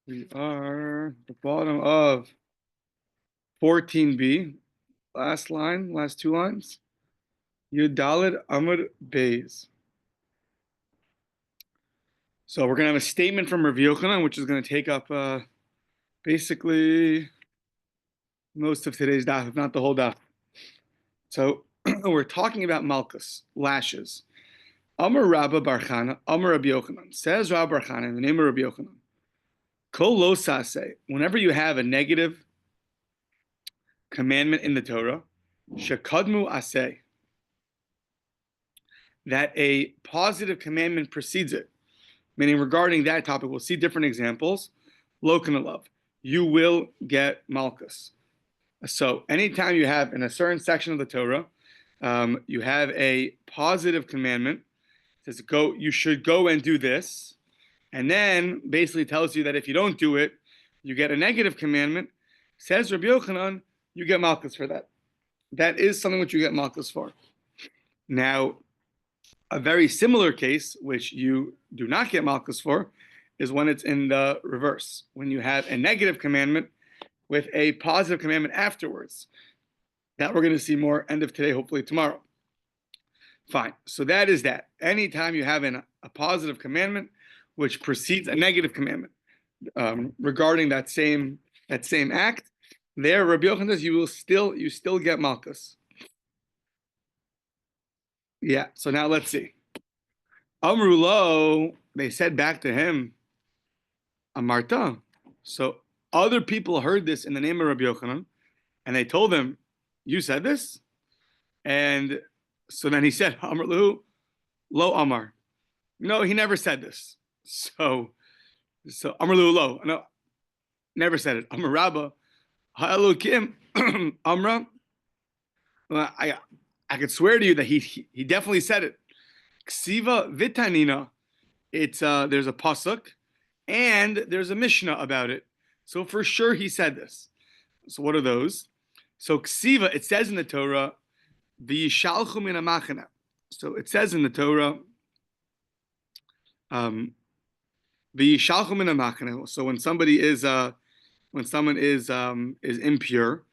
We are at the bottom of 14b, last line, last two lines. Yudalid Amud Beis. So we're going to have a statement from Rav Yochanan, which is going to take up basically most of today's daf, if not the whole daf. So we're talking about malchus, lashes. Amar Rabba Barchana, Amar Rabbi Yochanan. Says Rabba Barchana in the name of Rabbi Yochanan. Kol lo sase, whenever you have a negative commandment in the Torah, shekadmu aseh, that a positive commandment precedes it. Meaning regarding that topic, we'll see different examples. Lo kanalav, you will get malchus. So anytime you have in a certain section of the Torah, you have a positive commandment, it says go, you should go and do this, and then basically tells you that if you don't do it, you get a negative commandment. Says Rabbi Yochanan, you get malchus for that. That is something which you get malchus for. Now, a very similar case, which you do not get malchus for, is when it's in the reverse, when you have a negative commandment with a positive commandment afterwards. That we're going to see more end of today, hopefully tomorrow. Fine. So that is that. Anytime you have a positive commandment which precedes a negative commandment regarding that same act, there Rabbi Yochanan says you still get malchus. Yeah. So now let's see. Amru lo, they said back to him, Amarta. So other people heard this in the name of Rabbi Yochanan, and they told him, "You said this," and so then he said, "Amar lu, lo Amar." No, he never said this. So Amar lu lo, no, never said it. Amar Rabba, ha'elokim Amra. Well, I could swear to you that he definitely said it. Ksiva vitanina. It's there's a pasuk, and there's a mishnah about it. So for sure he said this. So what are those? So ksiva, it says in the Torah, v'yishalchu min hamachana. So it says in the Torah, v'yishalchu min hamachana. So when somebody is when someone is impure,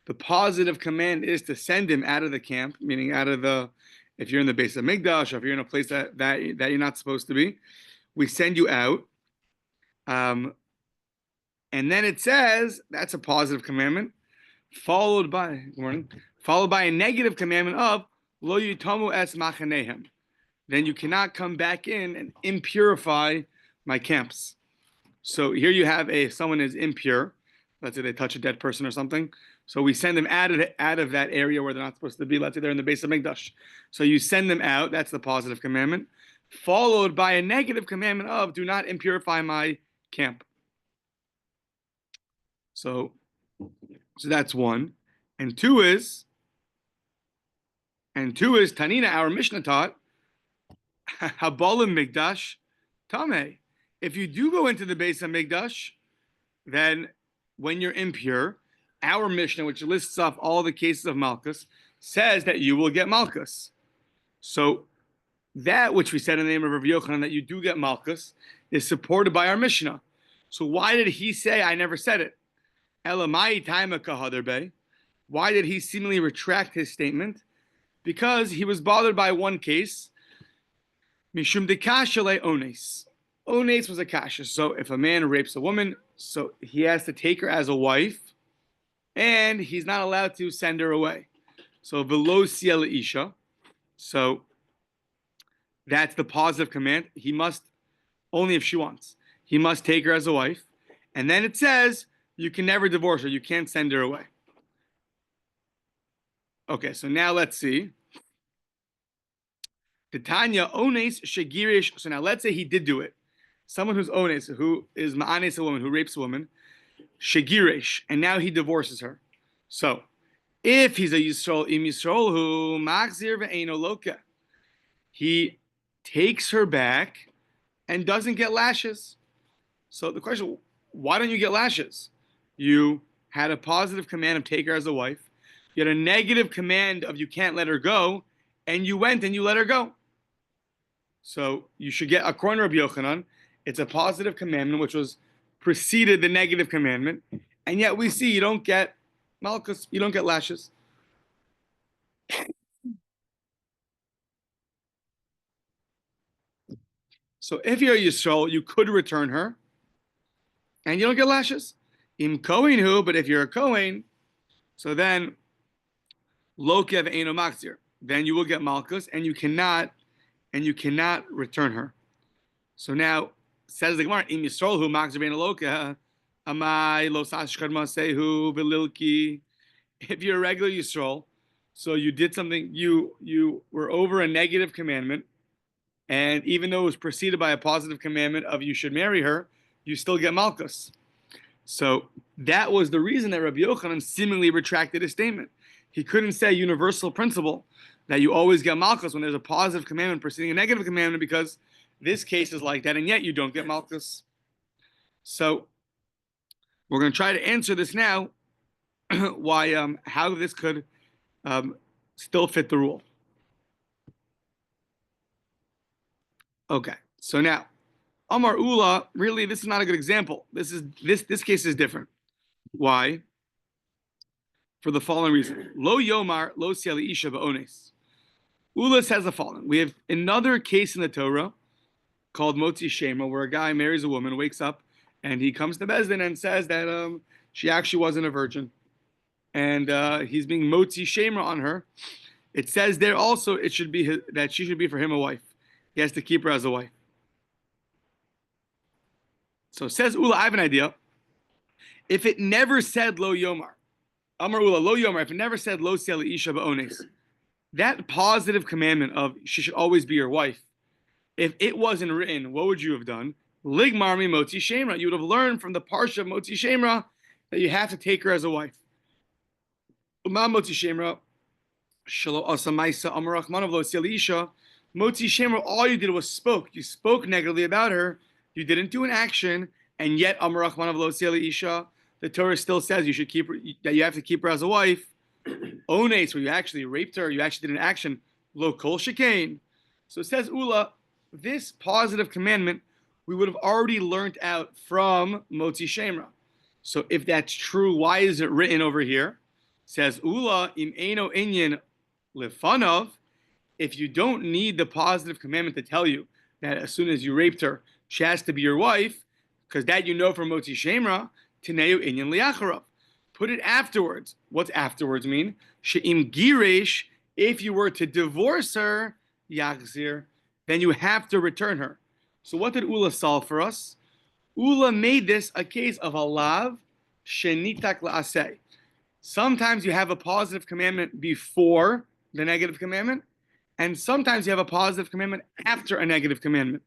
the positive command is to send him out of the camp, meaning out of the, if you're in the base of Migdash, or if you're in a place that you're not supposed to be, we send you out. And then it says that's a positive commandment, followed by a negative commandment of lo yitamu es machanehem. Then you cannot come back in and impurify my camps. So here you have someone is impure. Let's say they touch a dead person or something. So we send them out of that area where they're not supposed to be. Let's say they're in the base of Mikdash. So you send them out. That's the positive commandment, followed by a negative commandment of do not impurify my camp. So that's one. And two is Tanina, our Mishnah taught, Habalim Mikdash Tameh. If you do go into the base of Mikdash, then when you're impure, our Mishnah, which lists off all the cases of malchus, says that you will get malchus. So that which we said in the name of Rabbi Yochanan, that you do get malchus, is supported by our Mishnah. So why did he say, I never said it? Elamai taima kahaderbe. Why did he seemingly retract his statement? Because he was bothered by one case. Mishum dekashale ones. Ones was a kasha. So if a man rapes a woman, so he has to take her as a wife, and he's not allowed to send her away. So velo siel isha. So that's the positive command. He must, only if she wants, he must take her as a wife. And then it says you can never divorce her. You can't send her away. Okay, so now let's see. Titania ones shegirish. So now let's say he did do it. Someone who's ones, who is ma'anes, a woman who rapes a woman, shegirish, and now he divorces her. So if he's a Yisrael, im Yisrael who machzir ve'eino loka, he takes her back and doesn't get lashes. So the question, why don't you get lashes? You had a positive command of take her as a wife. You had a negative command of you can't let her go, and you went and you let her go. So you should get, according to Rabbi Yochanan, it's a positive commandment which was preceded the negative commandment, and yet we see you don't get malchus, you don't get lashes. So if you're a Yisrael, you could return her, and you don't get lashes. Im Kohen hu, but if you're a Kohen, so then lo kev eino machzir, then you will get malchus, and you cannot return her. So now says the Gemara, Im Yisrael hu machzir bein aloka, amai lo sashkad masehu belilki. If you're a regular Yisrael, so you did something, you were over a negative commandment, and even though it was preceded by a positive commandment of you should marry her, you still get malchus. So that was the reason that Rabbi Yochanan seemingly retracted his statement. He couldn't say a universal principle that you always get malchus when there's a positive commandment preceding a negative commandment, because this case is like that, and yet you don't get malchus. So we're going to try to answer this now, why, how this could still fit the rule. Okay, so now, Amar Ula, really, this is not a good example. This case is different. Why? For the following reason. Lo Yomar, lo Siali Isha Ba'ones. Ula says the following. We have another case in the Torah called Motzi Shema, where a guy marries a woman, wakes up, and he comes to Bezdin and says that she actually wasn't a virgin. And he's being Motzi Shema on her. It says there also it should be that she should be for him a wife. He has to keep her as a wife. So says Ula, I have an idea. If it never said Lo Yomar, Amar Ula, Lo Yomar, if it never said Lo Siali Isha Ba'ones, that positive commandment of she should always be your wife, if it wasn't written, what would you have done? Ligmar mi Motzi Shemra. You would have learned from the Parsha of Motzi Shemra that you have to take her as a wife. Uma Motzi Shemra, Shalo Asamaisa Amar Rachmanav Lo Siali Isha. Motzi Shemra, all you did was spoke. You spoke negatively about her. You didn't do an action, and yet Amar Rachmanav Lo Siali Isha. The Torah still says you should keep her, that you have to keep her as a wife. Ones, where you actually raped her, you actually did an action. Lo kol shekain. So it says Ula, this positive commandment we would have already learned out from Motzi Shemra. So if that's true, why is it written over here? It says Ula im eino inyan lefanov. If you don't need the positive commandment to tell you that as soon as you raped her, she has to be your wife, because that you know from Motzi Shemra, Tineu inyan liacharav. Put it afterwards. What's afterwards mean? She'im giresh, if you were to divorce her, yachzir, then you have to return her. So what did Ula solve for us? Ula made this a case of a lav shenitak la'aseh. Sometimes you have a positive commandment before the negative commandment, and sometimes you have a positive commandment after a negative commandment.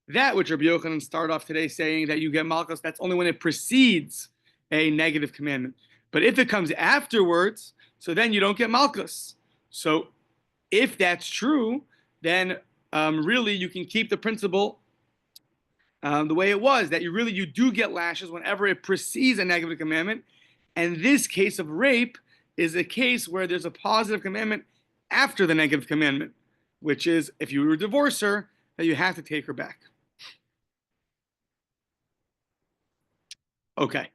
That which Rabbi Yochanan started off today saying that you get malchus, that's only when it precedes a negative commandment. But if it comes afterwards, so then you don't get malchus. So if that's true, then really you can keep the principle the way it was, that you do get lashes whenever it precedes a negative commandment. And this case of rape is a case where there's a positive commandment after the negative commandment, which is if you were to divorce her, that you have to take her back. Okay.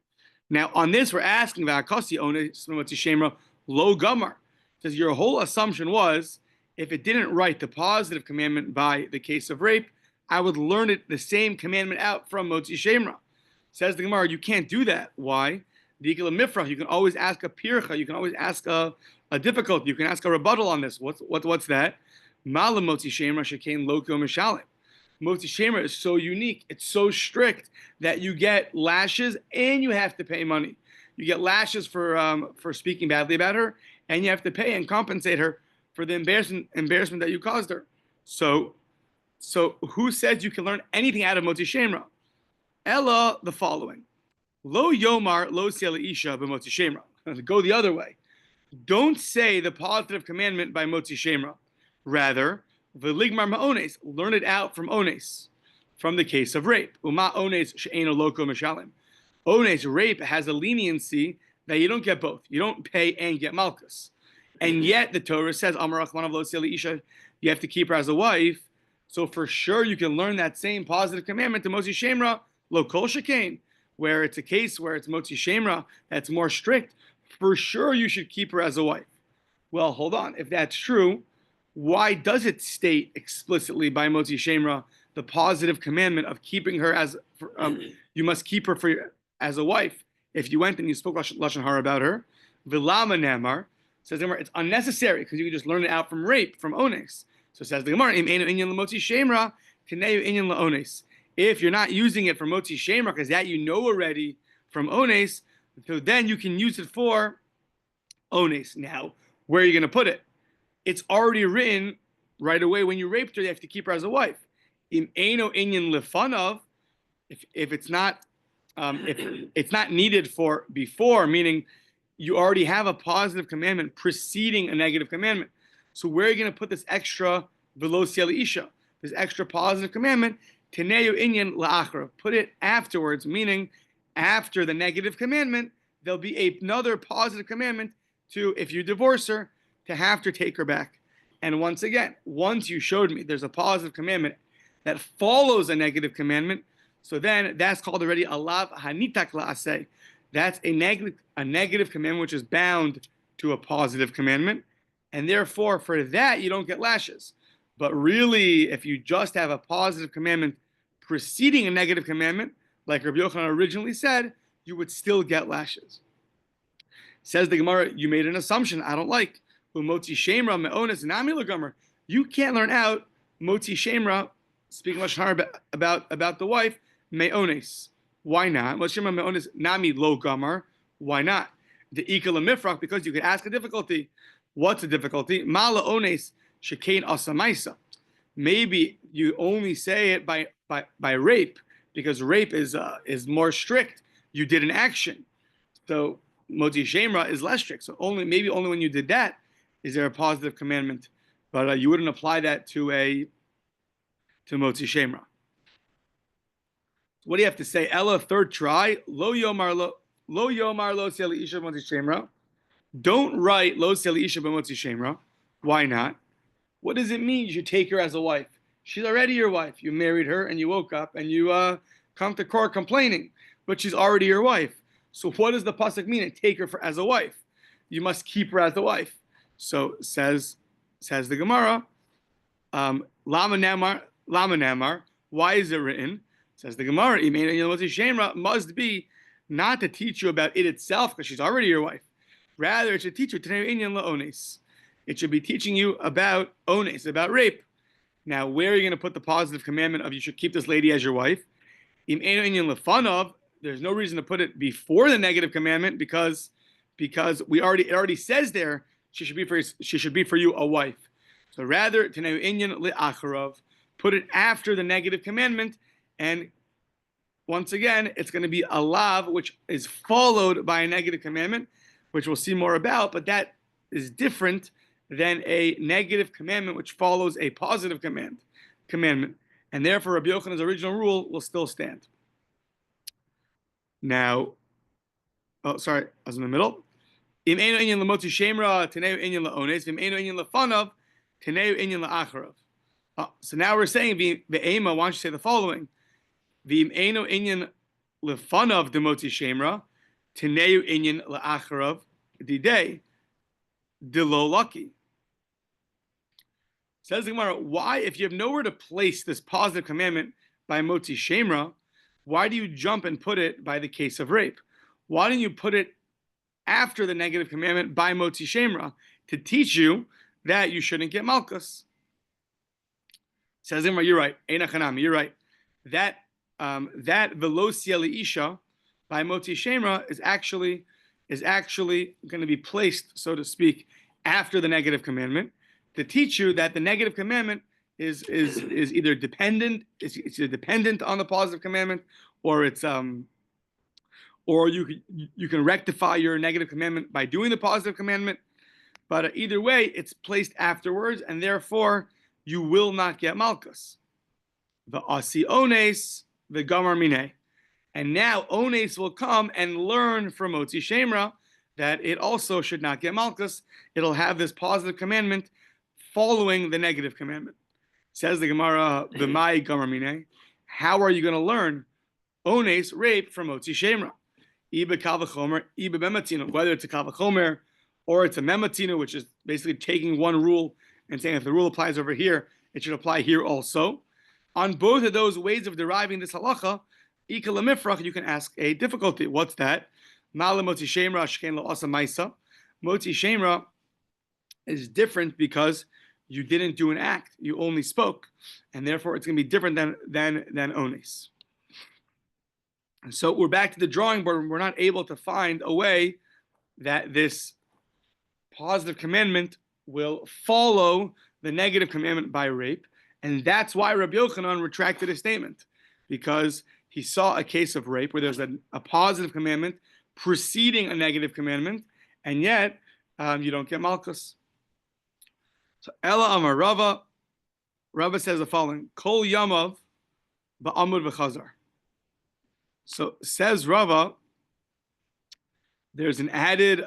Now on this, we're asking Va'akasi One Motzi Shemra Lo Gamar. Says your whole assumption was if it didn't write the positive commandment by the case of rape, I would learn it the same commandment out from Motzi Shemra. Says the Gemara, you can't do that. Why? You can always ask a pircha. You can always ask a difficulty. You can ask a rebuttal on this. What's that? Malam Motzi Shemra shekain loko mishalim. Motzi Shemra is so unique. It's so strict that you get lashes and you have to pay money. You get lashes for speaking badly about her, and you have to pay and compensate her for the embarrassment that you caused her. So who says you can learn anything out of Motzi Shemra? Ella, the following. Lo Yomar, lo Siala Isha b'Motzi Shemra. Go the other way. Don't say the positive commandment by Motzi Shemra. Rather, v'ligmar ma'ones, learn it out from ones, from the case of rape. Uma ones she'eno loko mishalim. Ones, rape, has a leniency that you don't get both. You don't pay and get malchus. And yet the Torah says, Amar Rachmanav lo Siala Isha, you have to keep her as a wife. So for sure you can learn that same positive commandment to Motzi Shemra, lo kol shekain. where it's a case where it's motzi shemra that's more strict, for sure you should keep her as a wife. Well, hold on. If that's true, why does it state explicitly by motzi shemra the positive commandment of keeping her as you must keep her as a wife if you went and you spoke lashon hara about her? Vilama namar says the Gemara, it's unnecessary because you can just learn it out from rape, from ones. So says the Gemara, if you're not using it for motzi shemra because that you know already from ones, so then you can use it for ones. Now, where are you going to put it? It's already written right away when you raped her, you have to keep her as a wife. Im eino inyan lefanav, if it's not if it's not needed for before, meaning you already have a positive commandment preceding a negative commandment. So where are you going to put this extra velo isha, this extra positive commandment? Teneu inyan la'achra. Put it afterwards, meaning after the negative commandment, there'll be another positive commandment to, if you divorce her, to have to take her back. And once again, once you showed me there's a positive commandment that follows a negative commandment, so then that's called already alav hanitak la'aseh. That's a negative commandment which is bound to a positive commandment, and therefore for that you don't get lashes. But really, if you just have a positive commandment preceding a negative commandment, like Rabbi Yochanan originally said, you would still get lashes. Says the Gemara, you made an assumption I don't like. Motzi shemra me'ones nami l'gomer. You can't learn out motzi shemra, speaking about the wife, me'ones. Why not? Motzi shemra me'ones nami lo gomer. Why not? The ikal mifrach, because you could ask a difficulty. What's the difficulty? Ma la'ones shekain asamaisa. Maybe you only say it by rape, because rape is more strict. You did an action, so motzi shemra is less strict. So maybe only when you did that is there a positive commandment, but you wouldn't apply that to motzi shemra. What do you have to say? Ella, third try. Lo yomar lo seli isha motzi shemra. Don't write lo seli isha b'motzi shemra. Why not? What does it mean? You should take her as a wife. She's already your wife. You married her and you woke up and you come to court complaining, but she's already your wife. So what does the pasuk mean? Take her as a wife. You must keep her as a wife. So says the Gemara, lama namar. Why is it written? Says the Gemara, shemra must be not to teach you about it itself because she's already your wife. Rather, it should teach you it should be teaching you about ones, about rape. Now, where are you going to put the positive commandment of you should keep this lady as your wife? There's no reason to put it before the negative commandment because it already says there she should be for you a wife. So rather, put it after the negative commandment, and once again, it's going to be a lav, which is followed by a negative commandment, which we'll see more about, but that is different than a negative commandment which follows a positive commandment. And therefore, Rabbi Yochanan's original rule will still stand. Now, I was in the middle. So now we're saying, why don't you say the following? Says the Gemara, why, if you have nowhere to place this positive commandment by motzi shemra, why do you jump and put it by the case of rape? Why don't you put it after the negative commandment by motzi shemra to teach you that you shouldn't get malchus? Says the Gemara, you're right. Einachanami, you're right. That velosia isha by motzi shemra is actually going to be placed, so to speak, after the negative commandment, to teach you that the negative commandment is either dependent, it's either dependent on the positive commandment, or it's or you can rectify your negative commandment by doing the positive commandment. But either way, it's placed afterwards, and therefore you will not get malchus. The asi ones, the gamar mine. And now ones will come and learn from motzi shemra that it also should not get malchus. It'll have this positive commandment following the negative commandment. Says the Gemara, "B'mai gamar mine." How are you going to learn ones, rape from motzi shemra. Ibe kal v'chomer, ibe bematina. Whether it's a kal v'chomer or it's a mematina, which is basically taking one rule and saying if the rule applies over here, it should apply here also. On both of those ways of deriving this halacha, ika lemifrach, you can ask a difficulty. What's that? Mala motzi shemra shkein lo asa maisa. Motzi shemra is different because you didn't do an act, you only spoke, and therefore it's going to be different than ones. And so we're back to the drawing board. We're not able to find a way that this positive commandment will follow the negative commandment by rape, and that's why Rabbi Yochanan retracted his statement, because he saw a case of rape where there's a positive commandment preceding a negative commandment, and yet you don't get malchus. So Ella Amar Rava, Rava says the following: Kol Yamav ba'amud v'chazar. So says Rava, there's an added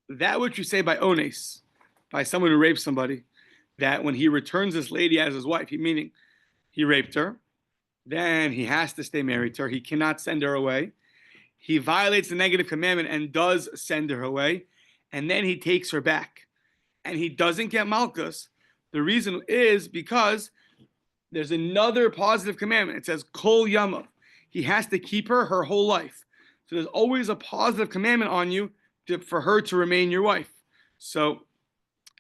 that which you say by ones, by someone who rapes somebody, that when he returns this lady as his wife, meaning he raped her, then he has to stay married to her. He cannot send her away. He violates the negative commandment and does send her away, and then he takes her back, and he doesn't get malchus. The reason is because there's another positive commandment. It says kol yamav. He has to keep her whole life. So there's always a positive commandment on you for her to remain your wife. So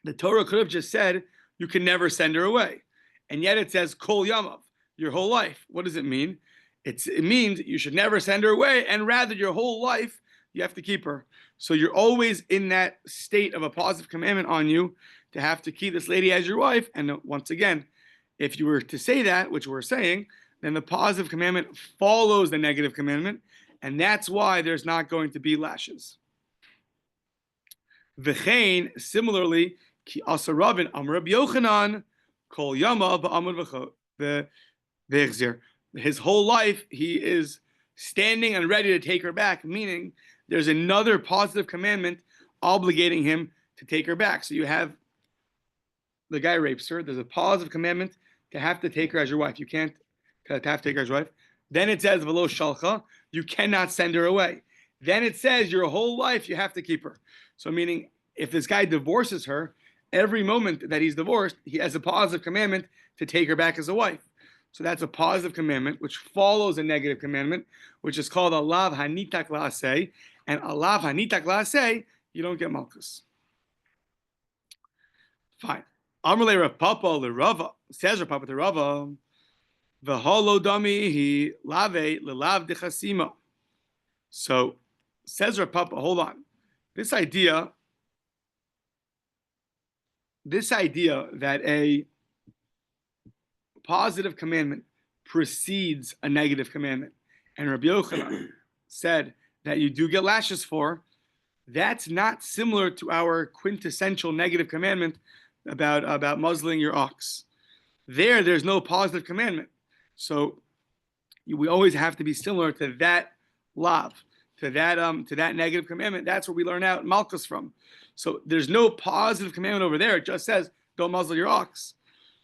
the Torah could have just said you can never send her away, and yet it says kol yamav, your whole life. What does it mean? It means you should never send her away, and rather your whole life you have to keep her. So you're always in that state of a positive commandment on you to have to keep this lady as your wife. And once again, if you were to say that, which we're saying, then the positive commandment follows the negative commandment, and that's why there's not going to be lashes. V'chein, similarly, ki asarabin amar Rabbi Yochanan kol yama ba'amud v'chzir. His whole life he is standing and ready to take her back, meaning there's another positive commandment obligating him to take her back. So you have the guy rapes her. There's a positive commandment to have to take her as your wife. You can't have to take her as your wife. Then it says v'lo shalcha, you cannot send her away. Then it says your whole life you have to keep her. So meaning if this guy divorces her, every moment that he's divorced, he has a positive commandment to take her back as a wife. So that's a positive commandment, which follows a negative commandment, which is called alav hanitak la'aseh. And alav hanitak la'aseh, you don't get malchus. Fine. Amrle Rav Papa l'Rava, says Rav Papa to Rava, v'holo dami hi lave l'lav dechasimo. So says Rav Papa, hold on. This idea that a positive commandment precedes a negative commandment, and Rabbi Yochanan said that you do get lashes for, that's not similar to our quintessential negative commandment about muzzling your ox. There's no positive commandment. So we always have to be similar to that lav, to that negative commandment. That's where we learn out malchus from. So there's no positive commandment over there. It just says don't muzzle your ox.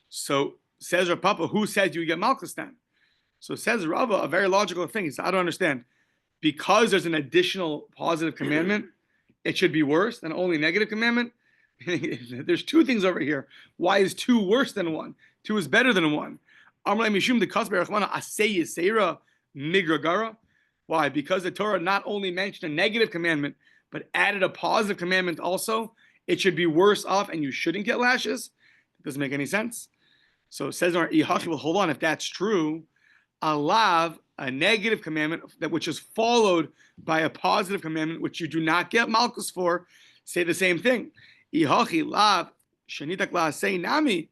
So says Rav Papa, who says you get malchus then? So says Rava, a very logical thing. He says, I don't understand. Because there's an additional positive commandment, it should be worse than only negative commandment. There's two things over here. Why is two worse than one? Two is better than one. Why? Because the Torah not only mentioned a negative commandment, but added a positive commandment also. It should be worse off and you shouldn't get lashes. It doesn't make any sense. So it says, well, hold on, if that's true, alav, a negative commandment that which is followed by a positive commandment, which you do not get malchus for, say the same thing. Ihachi lav shanitak la'asei nami.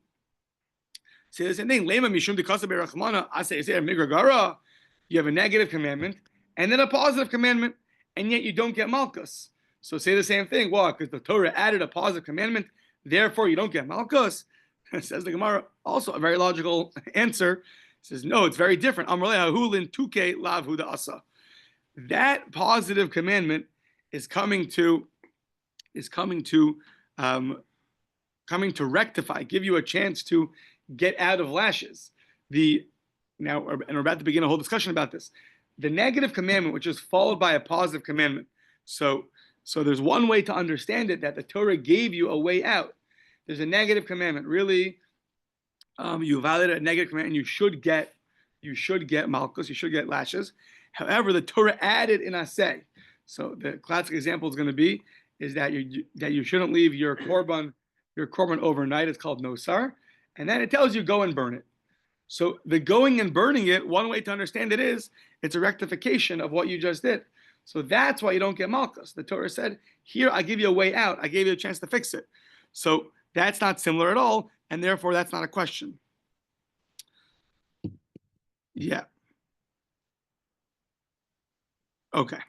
Say the same thing. Lema mishum dekasa berachmana asei migragara. You have a negative commandment and then a positive commandment, and yet you don't get malchus. So say the same thing. Why? Because the Torah added a positive commandment, therefore you don't get malchus. Says the Gemara, also a very logical answer. It says, no, it's very different. That positive commandment is coming to rectify, give you a chance to get out of lashes. The now, and we're about to begin a whole discussion about this. The negative commandment, which is followed by a positive commandment. So there's one way to understand it, that the Torah gave you a way out. There's a negative commandment. Really, you violated a negative commandment, and you should get malchus, you should get lashes. However, the Torah added in aseh. So the classic example is going to be is that you shouldn't leave your korban overnight. It's called nosar, and then it tells you go and burn it. So the going and burning it, one way to understand it is it's a rectification of what you just did. So that's why you don't get malchus. The Torah said, here I give you a way out. I gave you a chance to fix it. So that's not similar at all, and therefore that's not a question. Yeah. Okay.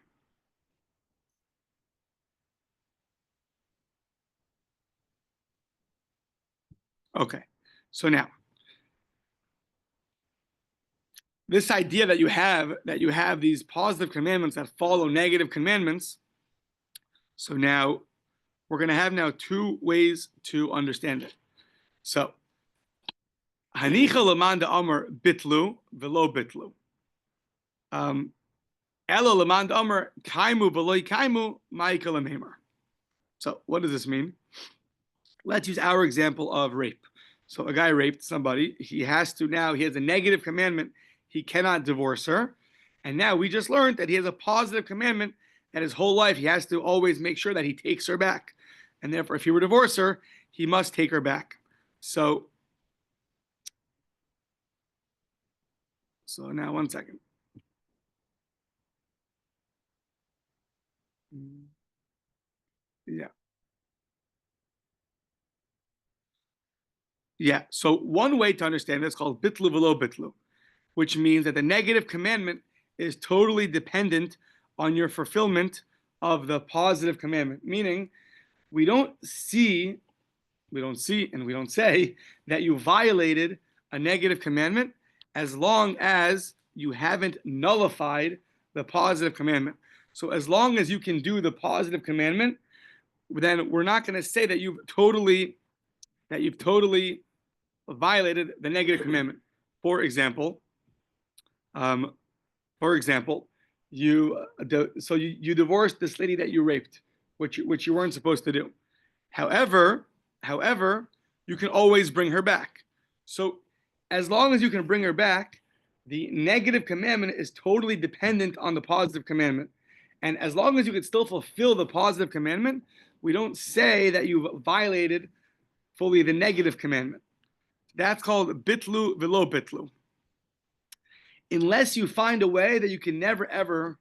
Okay. So now, this idea that you have these positive commandments that follow negative commandments. So now we're going to have now two ways to understand it. So hanicha leman amar bitlu velo bitlu. Elo leman amar kaimu velo kaimu ma'ikal lememar. So what does this mean? Let's use our example of rape. So a guy raped somebody. He has a negative commandment. He cannot divorce her. And now we just learned that he has a positive commandment that his whole life he has to always make sure that he takes her back. And therefore, if he were to divorce her, he must take her back. So now 1 second. Yeah. So one way to understand this is called bitlu velo bitlu, which means that the negative commandment is totally dependent on your fulfillment of the positive commandment. Meaning, we don't see, and we don't say that you violated a negative commandment as long as you haven't nullified the positive commandment. So as long as you can do the positive commandment, then we're not going to say that you've totally violated the negative commandment. For example, you divorced this lady that you raped, which you weren't supposed to do. However, you can always bring her back. So as long as you can bring her back, the negative commandment is totally dependent on the positive commandment. And as long as you can still fulfill the positive commandment, we don't say that you've violated fully the negative commandment. That's called bitlu velo bitlu. Unless you find a way that you can never ever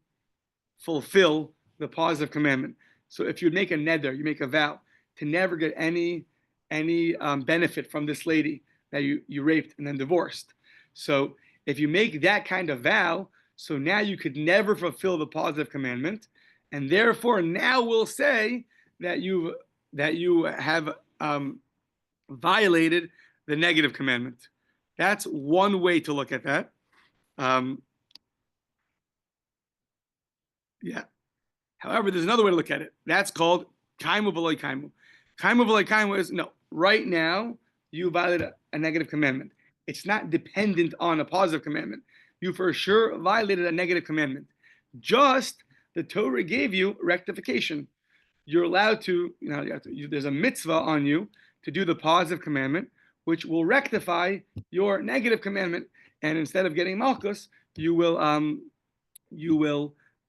fulfill the positive commandment. So if you make a neder, you make a vow to never get any benefit from this lady that you raped and then divorced. So if you make that kind of vow, so now you could never fulfill the positive commandment, and therefore now we'll say that you have violated the negative commandment. That's one way to look at that. Yeah. However, there's another way to look at it. That's called kaimu v'lo kaimu. Kaimu v'lo kaimu is, no, right now you violated a negative commandment. It's not dependent on a positive commandment. You for sure violated a negative commandment. Just the Torah gave you rectification. You're allowed to, there's a mitzvah on you to do the positive commandment, which will rectify your negative commandment. And instead of getting malchus, you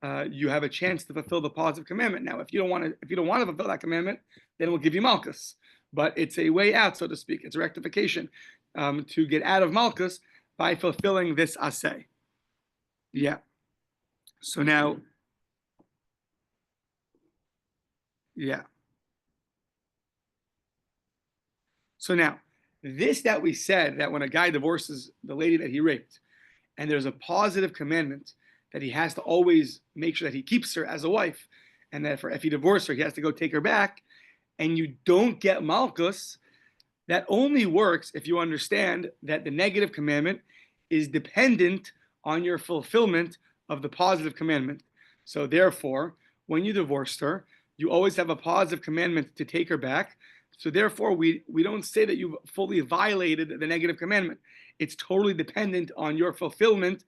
have a chance to fulfill the positive commandment. Now, if you don't want to fulfill that commandment, then we'll give you malchus. But it's a way out, so to speak. It's a rectification to get out of malchus by fulfilling this aseh. Yeah. So now, yeah. So now, this that we said, that when a guy divorces the lady that he raped, and there's a positive commandment that he has to always make sure that he keeps her as a wife, and that if he divorces her, he has to go take her back, and you don't get malchus, that only works if you understand that the negative commandment is dependent on your fulfillment of the positive commandment. So therefore, when you divorced her, you always have a positive commandment to take her back. So therefore, we don't say that you've fully violated the negative commandment. It's totally dependent on your fulfillment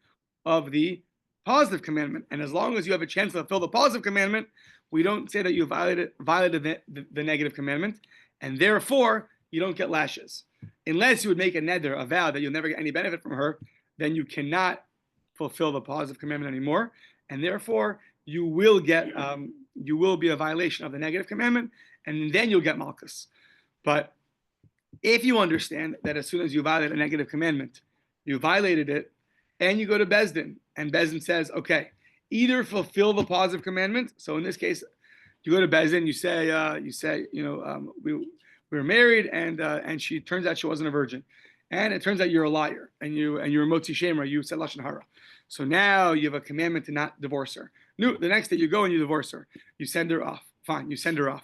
of the positive commandment. And as long as you have a chance to fulfill the positive commandment, we don't say that you violated the negative commandment, and therefore you don't get lashes. Unless you would make a neder, a vow that you'll never get any benefit from her, then you cannot fulfill the positive commandment anymore, and therefore you will be a violation of the negative commandment, and then you'll get malchus. But if you understand that as soon as you violate a negative commandment, you violated it, and you go to Beis Din, and Beis Din says, okay, either fulfill the positive commandment. So in this case, you go to Beis Din, you say, we were married, and she turns out she wasn't a virgin, and it turns out you're a liar, and you're a motzi shemra, you said lashon hara. So now you have a commandment to not divorce her. No, the next day you go and you divorce her. You send her off. Fine, you send her off.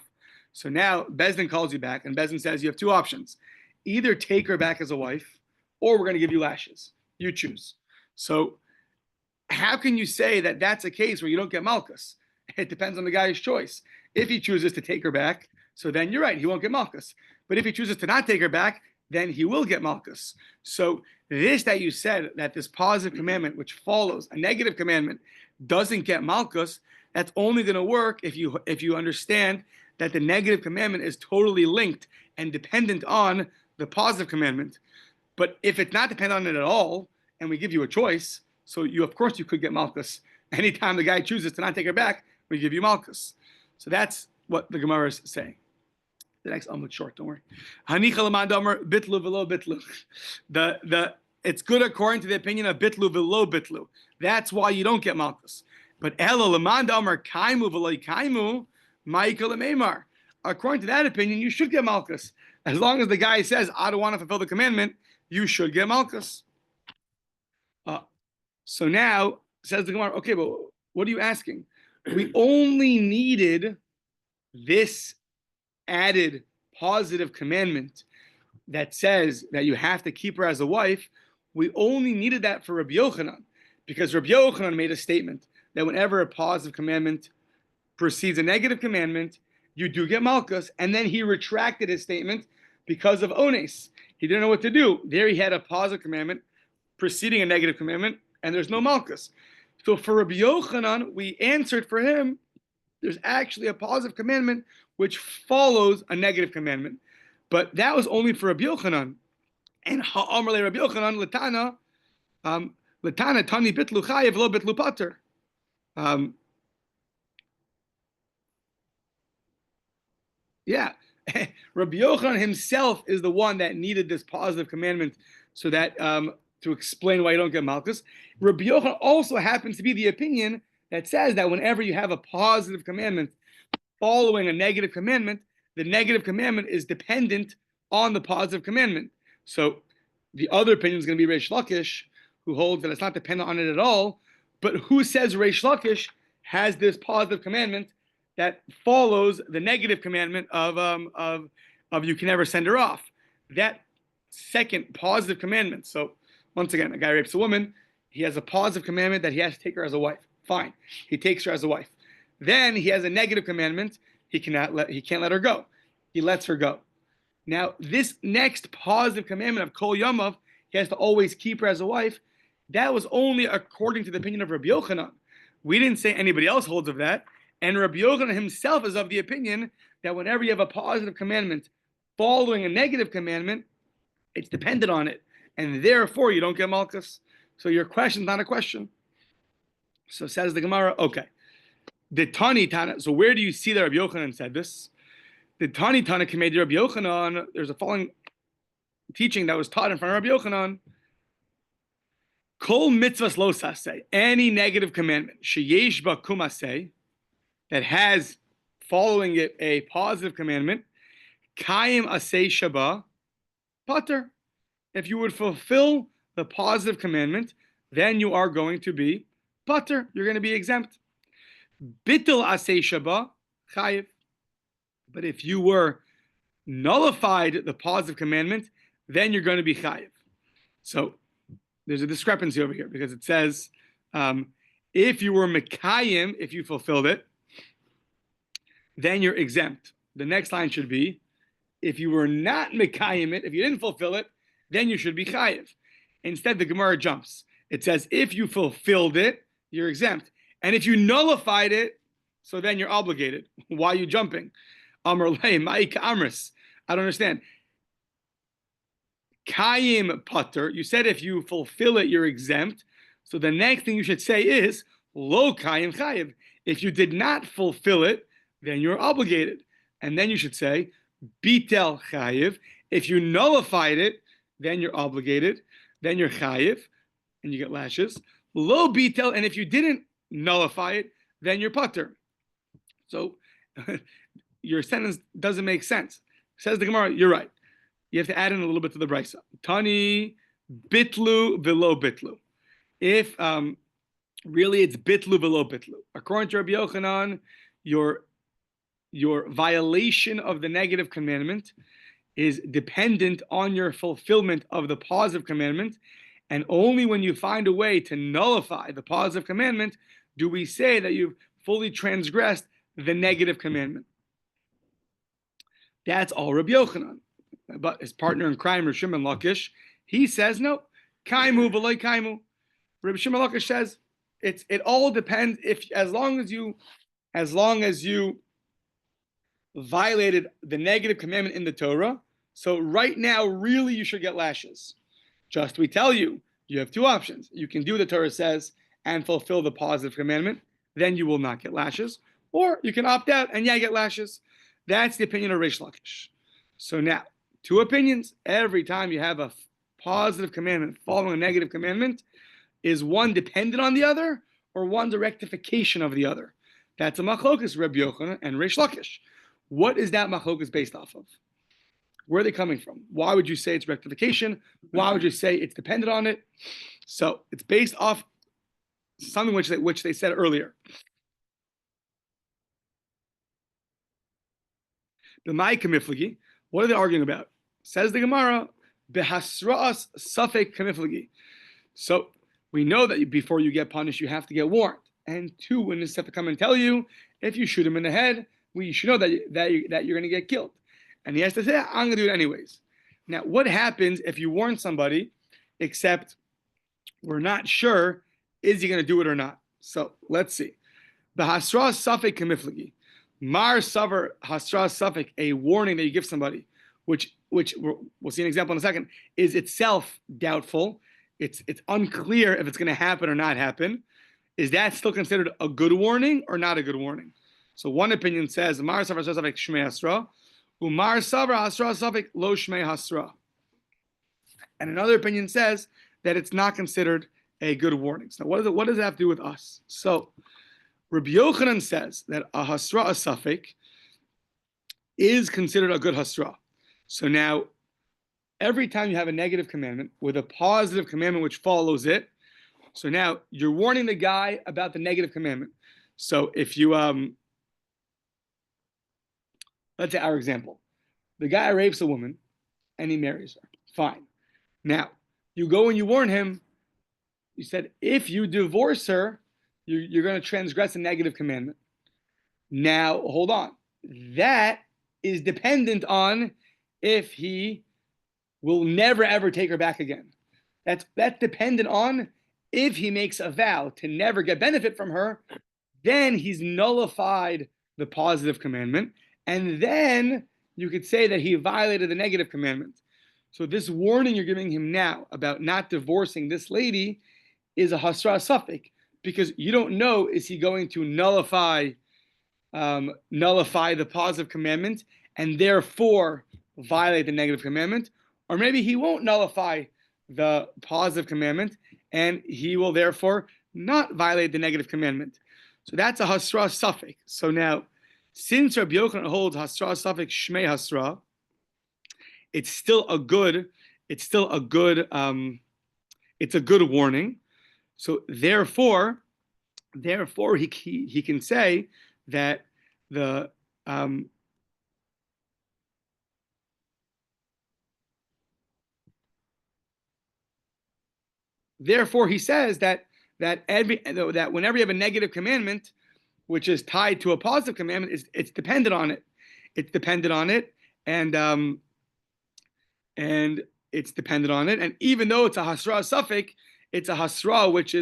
So now Beis Din calls you back, and Beis Din says you have two options: either take her back as a wife, or we're going to give you lashes. You choose. So how can you say that that's a case where you don't get malchus? It depends on the guy's choice. If he chooses to take her back, so then you're right, he won't get malchus. But if he chooses to not take her back, then he will get malchus. So this that you said, that this positive commandment, which follows a negative commandment, doesn't get malchus, that's only going to work if you understand that the negative commandment is totally linked and dependent on the positive commandment. But if it's not dependent on it at all, and we give you a choice, so of course you could get malchus. Anytime the guy chooses to not take her back, we give you malchus. So that's what the Gemara is saying. The next Amud short, don't worry. Bitlu v'lo bitlu. It's good according to the opinion of bitlu v'lo bitlu. That's why you don't get malchus. But elo l'man damar kaimu v'lo kaimu ma'ikol meimar. According to that opinion, you should get malchus. As long as the guy says, I don't want to fulfill the commandment, you should get malchus. So now, says the Gemara, okay, but what are you asking? We only needed this added positive commandment that says that you have to keep her as a wife. We only needed that for Rabbi Yochanan, because Rabbi Yochanan made a statement that whenever a positive commandment precedes a negative commandment, you do get malchus, and then he retracted his statement because of ones. He didn't know what to do. There he had a positive commandment preceding a negative commandment, and there's no malchus. So for Rabbi Yochanan, we answered for him, there's actually a positive commandment which follows a negative commandment. But that was only for Rabbi Yochanan. And ha'amar le Rabbi Yochanan, Latana tani bitlu chayev lo bitlu pater. Rabbi Yochanan himself is the one that needed this positive commandment so that to explain why you don't get malchus. Rabbi Yochanan also happens to be the opinion that says that whenever you have a positive commandment following a negative commandment, the negative commandment is dependent on the positive commandment. So the other opinion is going to be Reish Lakish, who holds that it's not dependent on it at all. But who says Reish Lakish has this positive commandment that follows the negative commandment of you can never send her off? That second positive commandment. So once again, a guy rapes a woman, he has a positive commandment that he has to take her as a wife. Fine, he takes her as a wife. Then he has a negative commandment, he can't let her go. He lets her go. Now, this next positive commandment of Kol Yamav, he has to always keep her as a wife. That was only according to the opinion of Rabbi Yochanan. We didn't say anybody else holds of that. And Rabbi Yochanan himself is of the opinion that whenever you have a positive commandment following a negative commandment, it's dependent on it. And therefore, you don't get malchus. So your question's not a question. So says the Gemara, okay. The Tani Tana, so where do you see that Rabbi Yochanan said this? The Tani Tana Kamei Rabbi Yochanan, there's a following teaching that was taught in front of Rabbi Yochanan. Kol mitzvahs lo saseh, any negative commandment, sheyesh ba kumaseh, that has following it a positive commandment, kayim aseh shaba, pater. If you would fulfill the positive commandment, then you are going to be pater. You're going to be exempt. Bitul aseh shaba, chayiv. But if you were nullified the positive commandment, then you're going to be chayiv. So there's a discrepancy over here because it says if you were mekayim, if you fulfilled it, then you're exempt. The next line should be if you were not mekayim it, if you didn't fulfill it, then you should be chayiv. Instead, the Gemara jumps. It says, if you fulfilled it, you're exempt. And if you nullified it, so then you're obligated. Why are you jumping? Amar lei, ma'ika amris. I don't understand. Kayim putter. You said if you fulfill it, you're exempt. So the next thing you should say is, lo kayim chayiv. If you did not fulfill it, then you're obligated. And then you should say, bitel chayiv. If you nullified it, then you're obligated. Then you're chayiv, and you get lashes. Lo bitel, and if you didn't nullify it, then you're putter. So your sentence doesn't make sense. Says the Gemara, you're right. You have to add in a little bit to the brisa. Tani bitlu velo bitlu. If really it's bitlu velo bitlu. According to Rabbi Yochanan, your violation of the negative commandment is dependent on your fulfillment of the positive commandment, and only when you find a way to nullify the positive commandment do we say that you've fully transgressed the negative commandment. That's all Rabbi Yochanan. But his partner in crime, Rabbi Shimon Lakish, he says no. Kaimu v'loy kaimu. Rabbi Shimon Lakish says it all depends as long as you violated the negative commandment in the Torah. So right now, really, you should get lashes. Just we tell you, you have two options. You can do what the Torah says and fulfill the positive commandment. Then you will not get lashes. Or you can opt out and get lashes. That's the opinion of Reish Lakish. So now, two opinions. Every time you have a positive commandment following a negative commandment, is one dependent on the other, or one's a rectification of the other? That's a machlokas, Rabbi Yochanan and Reish Lakish. What is that machlokas based off of? Where are they coming from? Why would you say it's rectification? Why would you say it's dependent on it? So it's based off something which they said earlier. The Ma'ika Miflagi, what are they arguing about? Says the Gemara, behasra'as safek kamiflagi. So we know that before you get punished, you have to get warned. And two witnesses have to come and tell you, if you shoot him in the head, you should know that you're going to get killed. And he has to say, I'm going to do it anyways. Now, what happens if you warn somebody, except we're not sure, is he going to do it or not? So let's see. Behasra'as safek kamiflagi. Mar savar hasra safek, a warning that you give somebody, which we'll see an example in a second, is itself doubtful. It's unclear if it's going to happen or not happen. Is that still considered a good warning or not a good warning? So one opinion says Mar savar hasra safek shmei hasra, umar savar hasra safek lo shmei hasra, and another opinion says that it's not considered a good warning. So what does that have to do with us? So Rabbi Yochanan says that a hasra a safek is considered a good hasra. So now, every time you have a negative commandment with a positive commandment which follows it, so now you're warning the guy about the negative commandment. So if you, let's say our example, the guy rapes a woman and he marries her. Fine. Now, you go and you warn him, you said, if you divorce her, you're going to transgress a negative commandment. Now, hold on. That is dependent on if he will never, ever take her back again. That's dependent on if he makes a vow to never get benefit from her, then he's nullified the positive commandment. And then you could say that he violated the negative commandment. So this warning you're giving him now about not divorcing this lady is a hasra safek, because you don't know, is he going to nullify the positive commandment and therefore violate the negative commandment, or maybe he won't nullify the positive commandment and he will therefore not violate the negative commandment. So that's a hasra safek. So now, since Rabbi Yochanan holds hasra safek shmei hasra, it's a good warning. So therefore he can say that the therefore he says that whenever you have a negative commandment which is tied to a positive commandment, it's dependent on it. It's dependent on it, and it's dependent on it. And even though it's a hasra suffix, it's a hasra which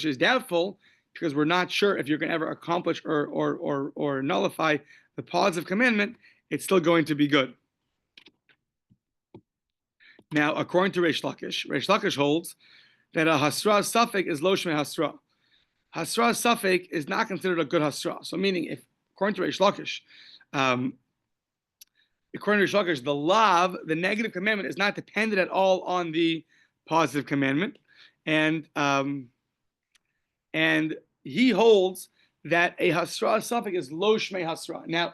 is doubtful, because we're not sure if you're going to ever accomplish or nullify the positive commandment. It's still going to be good. Now, according to Reish Lakish holds that a hasra suffix is lo shmei hasra. Hasra suffix is not considered a good hasra. So, meaning, if according to Reish Lakish, the lav, the negative commandment, is not dependent at all on the positive commandment, and he holds that a hasra suffix is lo shmei hasra. Now,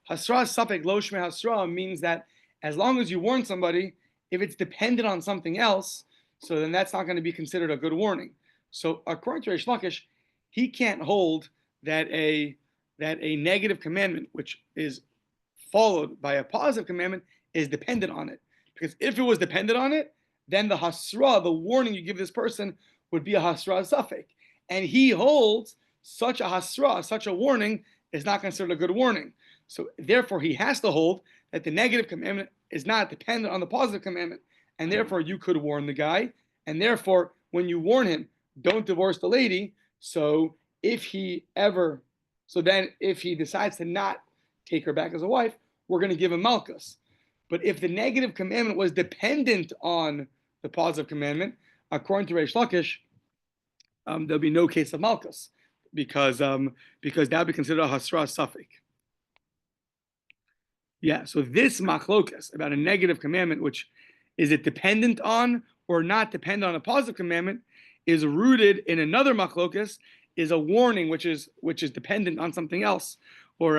hasra suffix lo shmei hasra means that as long as you warn somebody, if it's dependent on something else, so then that's not going to be considered a good warning. So according to Reish Lakish, he can't hold that a negative commandment, which is followed by a positive commandment, is dependent on it. Because if it was dependent on it, then the hasra, the warning you give this person, would be a hasra suffix. And he holds such a hasra, such a warning, is not considered a good warning. So therefore, he has to hold that the negative commandment is not dependent on the positive commandment. And therefore, you could warn the guy. And therefore, when you warn him, don't divorce the lady. So if he decides to not take her back as a wife, we're going to give him malchus. But if the negative commandment was dependent on the positive commandment, according to Reish Lakish, there'll be no case of malchus, because that would be considered a hasra suffix. Yeah, so this machlokas about a negative commandment, which is it dependent on or not dependent on a positive commandment, is rooted in another machlokas, is a warning which is dependent on something else, or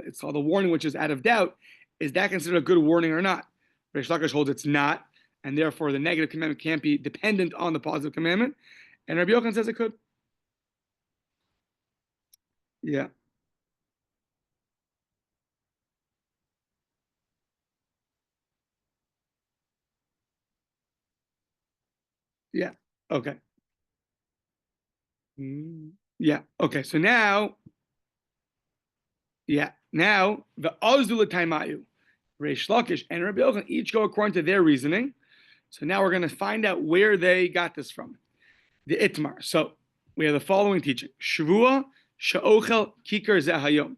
it's called a warning which is out of doubt. Is that considered a good warning or not? Reish Lakish holds it's not, and therefore the negative commandment can't be dependent on the positive commandment. And Rabbi Yochanan says it could. Yeah. Yeah. Okay. Yeah. Okay. So now, the Ozdula Taimayu, Reish Lakish and Rabbi Yochanan each go according to their reasoning. So now we're going to find out where they got this from. The Itmar. So we have the following teaching: Shavua she'ochel kikar zehayom.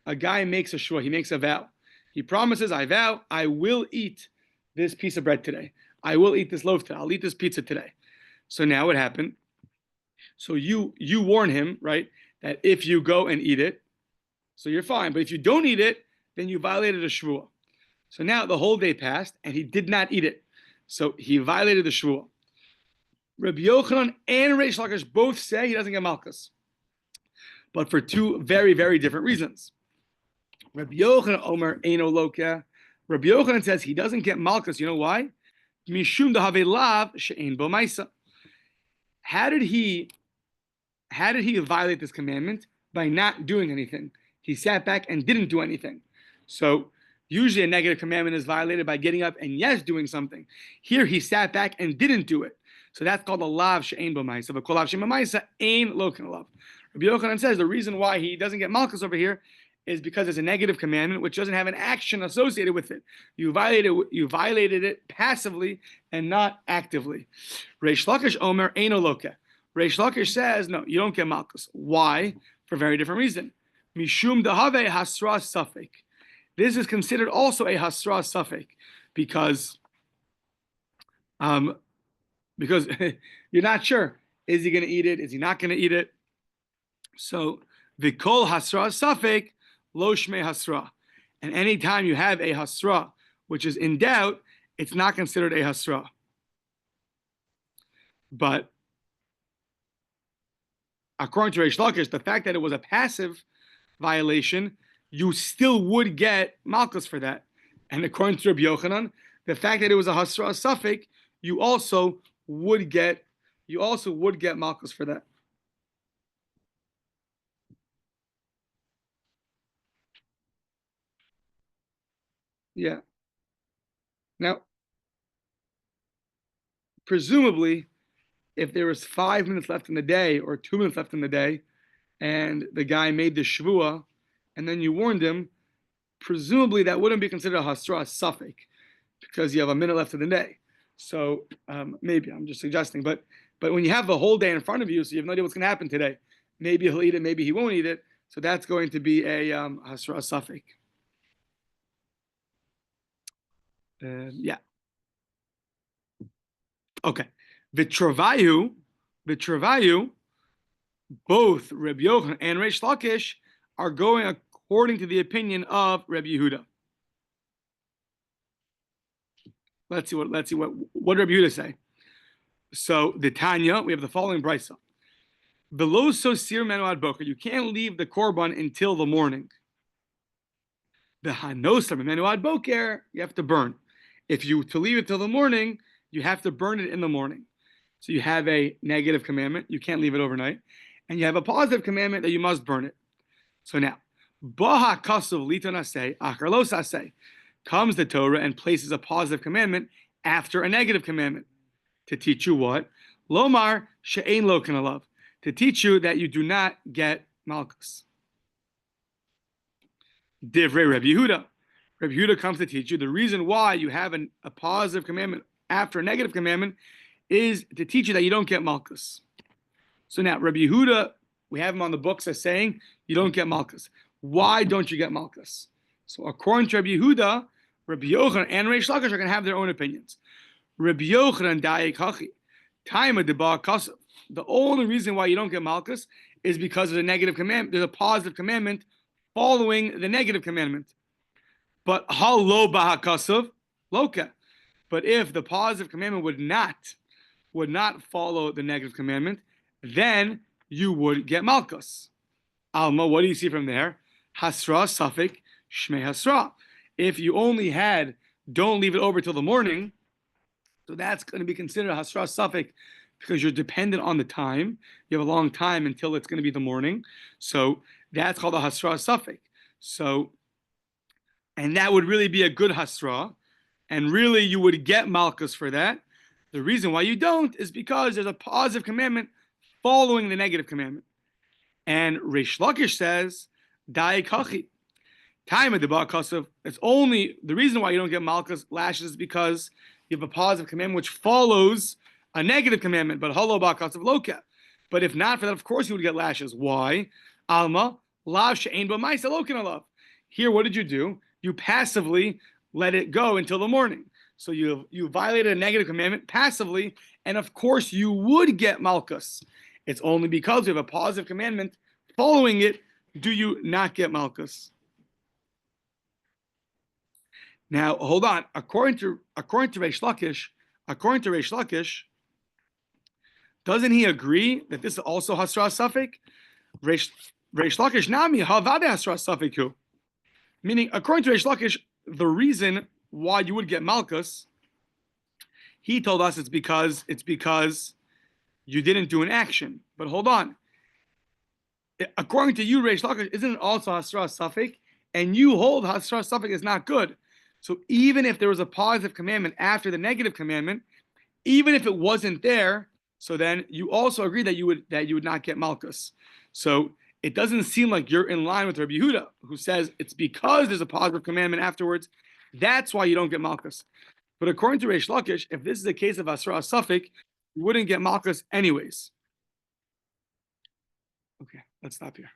A guy makes a shua. He makes a vow. He promises, I vow, I will eat this piece of bread today. I will eat this loaf today. I'll eat this pizza today. So now what happened? So you warn him, right, that if you go and eat it, so you're fine. But if you don't eat it, then you violated a shvua. So now the whole day passed, and he did not eat it. So he violated the shvua. Rabbi Yochanan and Reish Lakish both say he doesn't get malchus, but for two very, very different reasons. Rabbi Yochanan Omer Eino Loka. Rabbi Yochanan says he doesn't get malchus. You know why? Mishum dahave lav she'ein bo ma'isa. How did he violate this commandment? By not doing anything. He sat back and didn't do anything. So usually a negative commandment is violated by getting up and doing something. Here he sat back and didn't do it. So that's called a lav she'ein bo ma'isa. But kol lav she'ein bo ma'isa ein lo kan lav. Rabbi Yochanan says the reason why he doesn't get malchus over here is because it's a negative commandment which doesn't have an action associated with it. You violated it passively and not actively. Reish Lakish Omer Eino Loka. Reish Lakish says, no, you don't get malchus. Why? For a very different reason. Mishum dahave hasra suffix. This is considered also a hasra suffix because you're not sure. Is he going to eat it? Is he not going to eat it? So the kol hasra suffix lo shmei hasra. And anytime you have a hasra which is in doubt, it's not considered a hasra. But according to Reish Lakish, the fact that it was a passive violation, you still would get malchus for that. And according to Rabbi Yochanan, the fact that it was a hasra suffix, you also would get malchus for that. Yeah. Now, presumably, if there was 5 minutes left in the day or 2 minutes left in the day, and the guy made the shvua, and then you warned him, presumably that wouldn't be considered a hasra suffix because you have a minute left of the day. So maybe I'm just suggesting, but when you have the whole day in front of you, so you have no idea what's going to happen today. Maybe he'll eat it, maybe he won't eat it. So that's going to be a hasra suffix. Yeah. Okay. Vitravayu, both Rabbi Yochanan and Reish Lakish are going according to the opinion of Rabbi Yehuda. Let's see what Rabbi Yehuda say. So the Tanya, we have the following brisa. Below so sir menu ad boker, you can't leave the korban until the morning. The hanosar menu ad boker, you have to burn. If you to leave it till the morning, you have to burn it in the morning. So you have a negative commandment, you can't leave it overnight, and you have a positive commandment that you must burn it. So now, baha kasav litonaseh acharlos aseh, comes the Torah and places a positive commandment after a negative commandment to teach you what? Lomar she'ein lo kanalav, to teach you that you do not get malchus. Divrei Rabbi Yehuda. Rabbi Yehuda comes to teach you the reason why you have a positive commandment after a negative commandment is to teach you that you don't get malchus. So now, Rabbi Yehuda, we have him on the books as saying you don't get malchus. Why don't you get malchus? So according to Rabbi Yehuda, Rabbi Yochanan and Reish Lakish are going to have their own opinions. Rabbi Yochanan da'ik hachi, taima deba kasav. The only reason why you don't get malchus is because of the negative commandment. There's a positive commandment following the negative commandment. But hal lo baha kasav loka. But if the positive commandment would not follow the negative commandment, then you would get malchus. Alma, what do you see from there? Hasra suffix shmei hasra. If you only had don't leave it over till the morning, so that's going to be considered a hasra suffix because you're dependent on the time. You have a long time until it's going to be the morning. So that's called a hasra suffix. So, and that would really be a good hasra. And really you would get malchus for that. The reason why you don't is because there's a positive commandment following the negative commandment. And Reish Lakish says, Dai kachi. Time of the Ba'akasav, it's only the reason why you don't get malchus lashes is because you have a positive commandment which follows a negative commandment, but halo Ba'akasav loka. But if not for that, of course you would get lashes. Why? Alma, lav she'ein b'maisa lokin alav. Here, what did you do? You passively let it go until the morning. So you violated a negative commandment passively, and of course you would get malchus. It's only because you have a positive commandment following it, do you not get malchus. Now, hold on. According to Reish Lakish, doesn't he agree that this is also hasra suffix? Reish Lakish nami havade hasra suffix. Meaning, according to Reish Lakish, the reason why you would get malchus, he told us it's because you didn't do an action. But hold on. According to you, Reish Lakish, isn't it also hasra suffix? And you hold hasra suffix is not good. So even if there was a positive commandment after the negative commandment, even if it wasn't there, so then you also agree that you would not get malchus. So it doesn't seem like you're in line with Rabbi Yehuda, who says it's because there's a positive commandment afterwards, that's why you don't get malchus. But according to Reish Lakish, if this is a case of hasra suffix, you wouldn't get malchus anyways. Okay, let's stop here.